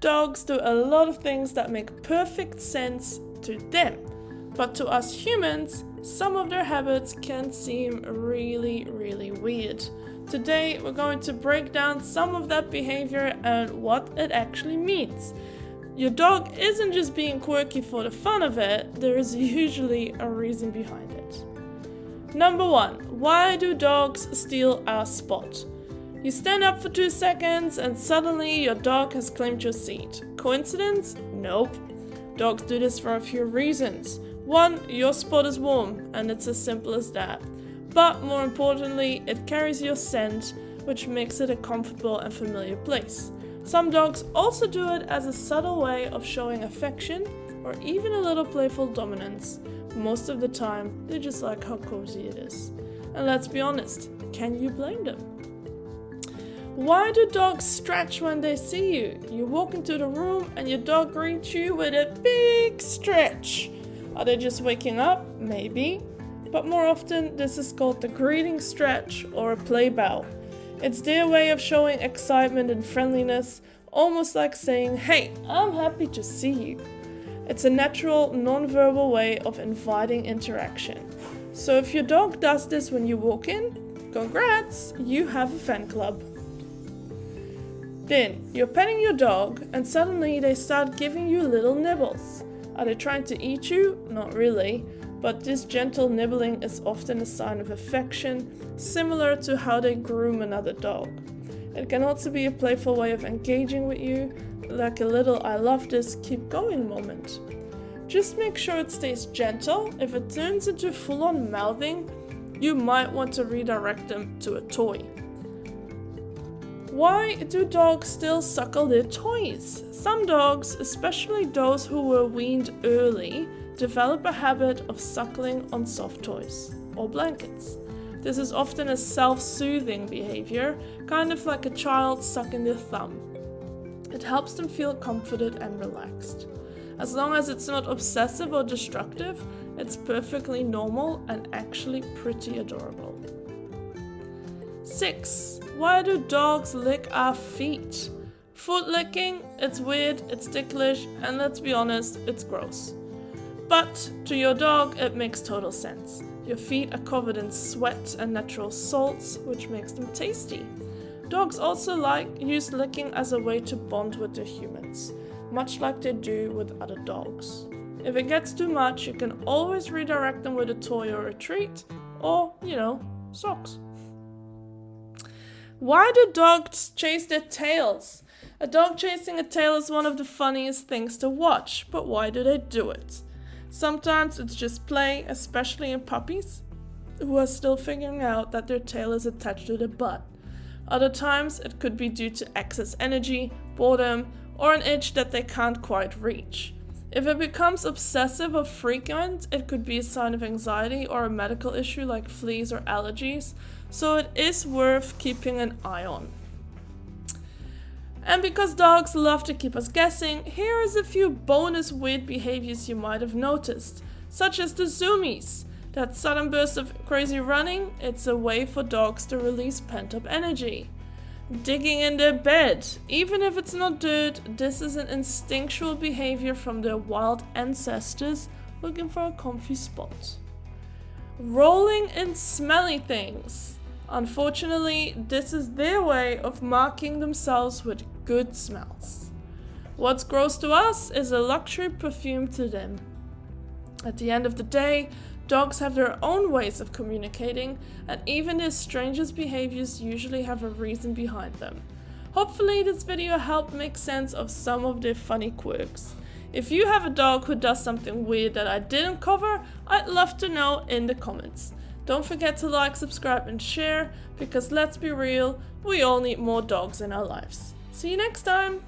Dogs do a lot of things that make perfect sense to them, but to us humans, some of their habits can seem really, really weird. Today, we're going to break down some of that behavior and what it actually means. Your dog isn't just being quirky for the fun of it, there is usually a reason behind it. Number 1, why do dogs steal our spot? You stand up for 2 seconds and suddenly your dog has claimed your seat. Coincidence? Nope. Dogs do this for a few reasons. 1, your spot is warm, and it's as simple as that. But more importantly, it carries your scent, which makes it a comfortable and familiar place. Some dogs also do it as a subtle way of showing affection or even a little playful dominance. Most of the time, they just like how cozy it is. And let's be honest, can you blame them? Why do dogs stretch when they see you? You walk into the room and your dog greets you with a big stretch. Are they just waking up? Maybe. But more often, this is called the greeting stretch or a play bow. It's their way of showing excitement and friendliness, almost like saying, "Hey, I'm happy to see you." It's a natural, non-verbal way of inviting interaction. So if your dog does this when you walk in, congrats, you have a fan club. Then, you're petting your dog and suddenly they start giving you little nibbles. Are they trying to eat you? Not really, but this gentle nibbling is often a sign of affection, similar to how they groom another dog. It can also be a playful way of engaging with you, like a little "I love this, keep going" moment. Just make sure it stays gentle. If it turns into full-on mouthing, you might want to redirect them to a toy. Why do dogs still suckle their toys? Some dogs, especially those who were weaned early, develop a habit of suckling on soft toys or blankets. This is often a self-soothing behavior, kind of like a child sucking their thumb. It helps them feel comforted and relaxed. As long as it's not obsessive or destructive, it's perfectly normal and actually pretty adorable. 6. Why do dogs lick our feet? Foot licking, it's weird, it's ticklish, and let's be honest, it's gross. But to your dog, it makes total sense. Your feet are covered in sweat and natural salts, which makes them tasty. Dogs also use licking as a way to bond with their humans, much like they do with other dogs. If it gets too much, you can always redirect them with a toy or a treat, or, socks. Why do dogs chase their tails? A dog chasing a tail is one of the funniest things to watch, but why do they do it? Sometimes it's just play, especially in puppies, who are still figuring out that their tail is attached to their butt. Other times it could be due to excess energy, boredom, or an itch that they can't quite reach. If it becomes obsessive or frequent, it could be a sign of anxiety or a medical issue like fleas or allergies, so it is worth keeping an eye on. And because dogs love to keep us guessing, here is a few bonus weird behaviors you might have noticed, such as the zoomies. That sudden burst of crazy running, it's a way for dogs to release pent-up energy. Digging in their bed. Even if it's not dirt, this is an instinctual behavior from their wild ancestors looking for a comfy spot. Rolling in smelly things. Unfortunately, this is their way of marking themselves with good smells. What's gross to us is a luxury perfume to them. At the end of the day, dogs have their own ways of communicating, and even their strangest behaviors usually have a reason behind them. Hopefully this video helped make sense of some of their funny quirks. If you have a dog who does something weird that I didn't cover, I'd love to know in the comments. Don't forget to like, subscribe and share, because let's be real, we all need more dogs in our lives. See you next time!